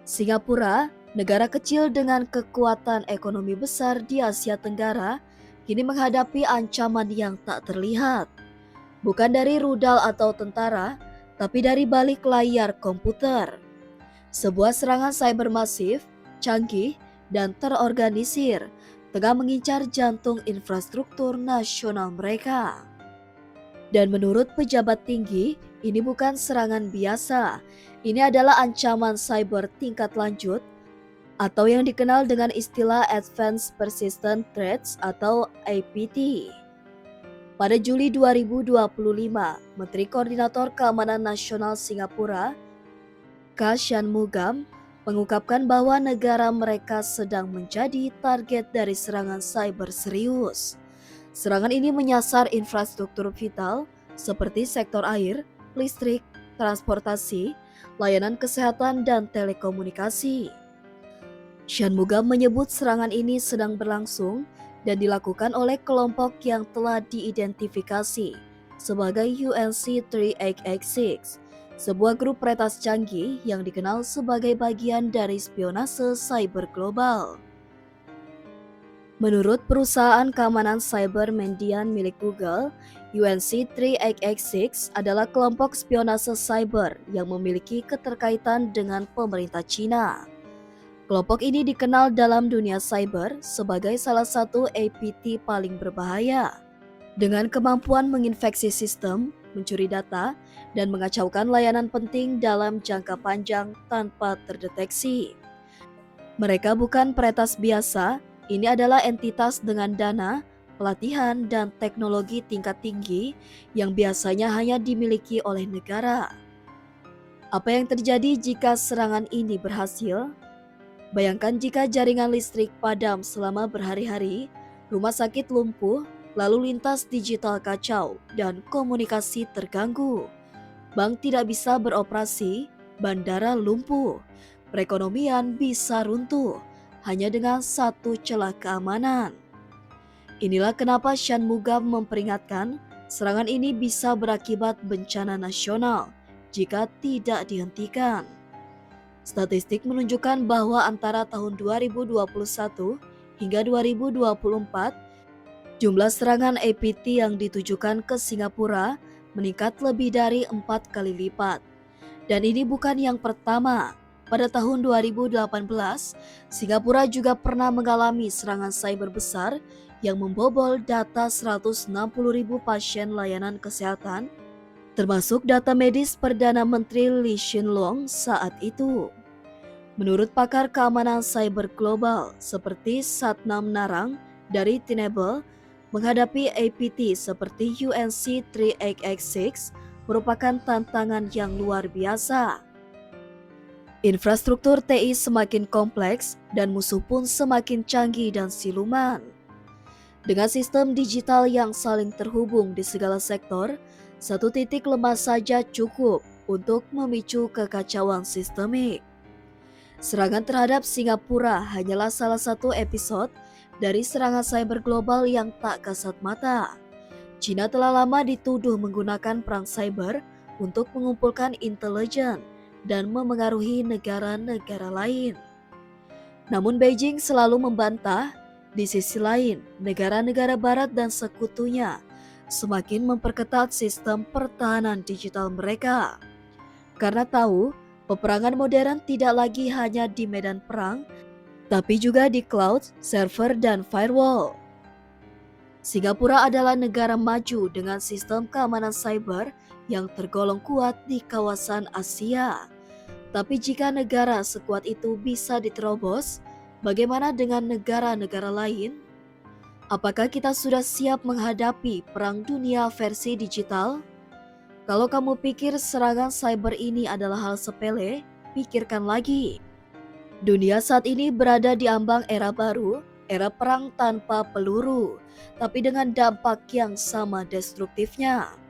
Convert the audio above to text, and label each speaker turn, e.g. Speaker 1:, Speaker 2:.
Speaker 1: Singapura, negara kecil dengan kekuatan ekonomi besar di Asia Tenggara, kini menghadapi ancaman yang tak terlihat. Bukan dari rudal atau tentara, tapi dari balik layar komputer. Sebuah serangan cyber masif, canggih, dan terorganisir tengah mengincar jantung infrastruktur nasional mereka. Dan menurut pejabat tinggi, ini bukan serangan biasa. Ini adalah ancaman cyber tingkat lanjut atau yang dikenal dengan istilah Advanced Persistent Threats atau APT. Pada Juli 2025, Menteri Koordinator Keamanan Nasional Singapura, Ka Shanmugam, mengungkapkan bahwa negara mereka sedang menjadi target dari serangan cyber serius. Serangan ini menyasar infrastruktur vital seperti sektor air, listrik, transportasi, layanan kesehatan, dan telekomunikasi. Shanmugam menyebut serangan ini sedang berlangsung dan dilakukan oleh kelompok yang telah diidentifikasi sebagai UNC 3886, sebuah grup peretas canggih yang dikenal sebagai bagian dari spionase cyber global. Menurut perusahaan keamanan cyber Mandiant milik Google, UNC 3886 adalah kelompok spionase cyber yang memiliki keterkaitan dengan pemerintah Cina. Kelompok ini dikenal dalam dunia cyber sebagai salah satu APT paling berbahaya, dengan kemampuan menginfeksi sistem, mencuri data, dan mengacaukan layanan penting dalam jangka panjang tanpa terdeteksi. Mereka bukan peretas biasa, ini adalah entitas dengan dana, pelatihan, dan teknologi tingkat tinggi yang biasanya hanya dimiliki oleh negara. Apa yang terjadi jika serangan ini berhasil? Bayangkan jika jaringan listrik padam selama berhari-hari, rumah sakit lumpuh, lalu lintas digital kacau, dan komunikasi terganggu. Bank tidak bisa beroperasi, bandara lumpuh, perekonomian bisa runtuh hanya dengan satu celah keamanan. Inilah kenapa Shanmugam memperingatkan serangan ini bisa berakibat bencana nasional jika tidak dihentikan. Statistik menunjukkan bahwa antara tahun 2021 hingga 2024, jumlah serangan APT yang ditujukan ke Singapura meningkat lebih dari 4 kali lipat. Dan ini bukan yang pertama. Pada tahun 2018, Singapura juga pernah mengalami serangan cyber besar yang membobol data 160.000 pasien layanan kesehatan, termasuk data medis Perdana Menteri Lee Hsien Loong saat itu. Menurut pakar keamanan cyber global seperti Satnam Narang dari Tenable, menghadapi APT seperti UNC 3886 merupakan tantangan yang luar biasa. Infrastruktur TI semakin kompleks dan musuh pun semakin canggih dan siluman. Dengan sistem digital yang saling terhubung di segala sektor, satu titik lemah saja cukup untuk memicu kekacauan sistemik. Serangan terhadap Singapura hanyalah salah satu episode dari serangan cyber global yang tak kasat mata. China telah lama dituduh menggunakan perang cyber untuk mengumpulkan intelijen dan memengaruhi negara-negara lain. Namun Beijing selalu membantah. Di sisi lain, negara-negara barat dan sekutunya semakin memperketat sistem pertahanan digital mereka. Karena tahu, peperangan modern tidak lagi hanya di medan perang, tapi juga di cloud, server, dan firewall. Singapura adalah negara maju dengan sistem keamanan cyber yang tergolong kuat di kawasan Asia. Tapi jika negara sekuat itu bisa diterobos, bagaimana dengan negara-negara lain? Apakah kita sudah siap menghadapi perang dunia versi digital? Kalau kamu pikir serangan cyber ini adalah hal sepele, pikirkan lagi. Dunia saat ini berada di ambang era baru, era perang tanpa peluru, tapi dengan dampak yang sama destruktifnya.